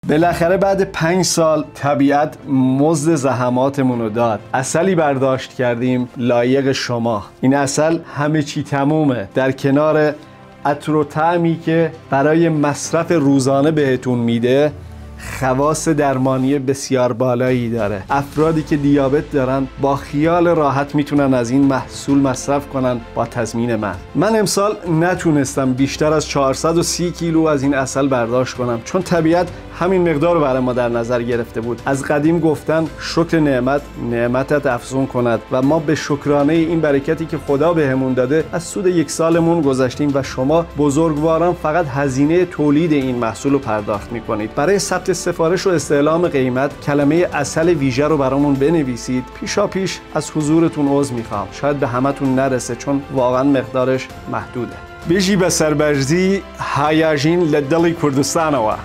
بالاخره بعد 5 سال طبیعت مزد زحماتمون رو داد. عسلی برداشت کردیم لایق شما. این عسل همه چی تمومه در کنار عطر و طعمی که برای مصرف روزانه بهتون میده. خواص درمانی بسیار بالایی داره. افرادی که دیابت دارن با خیال راحت میتونن از این محصول مصرف کنن با تضمین من امسال نتونستم بیشتر از 430 کیلو از این عسل برداشت کنم، چون طبیعت همین مقدار رو برای ما در نظر گرفته بود. از قدیم گفتن شکر نعمت نعمتت افزون کند و ما به شکرانه این برکتی که خدا بهمون داده از سود 1 سالمون گذشتیم و شما بزرگواران فقط هزینه تولید این محصول رو پرداخت میکنید. برای ثبت سفارش و استعلام قیمت کلمه عسل ویژه رو برامون بنویسید. پیشاپیش از حضورتون عذر میخوام، شاید به همتون نرسه چون واقعا مقدارش محدوده. بیجی به سربرزی هایاجین لدلی کردستانوا.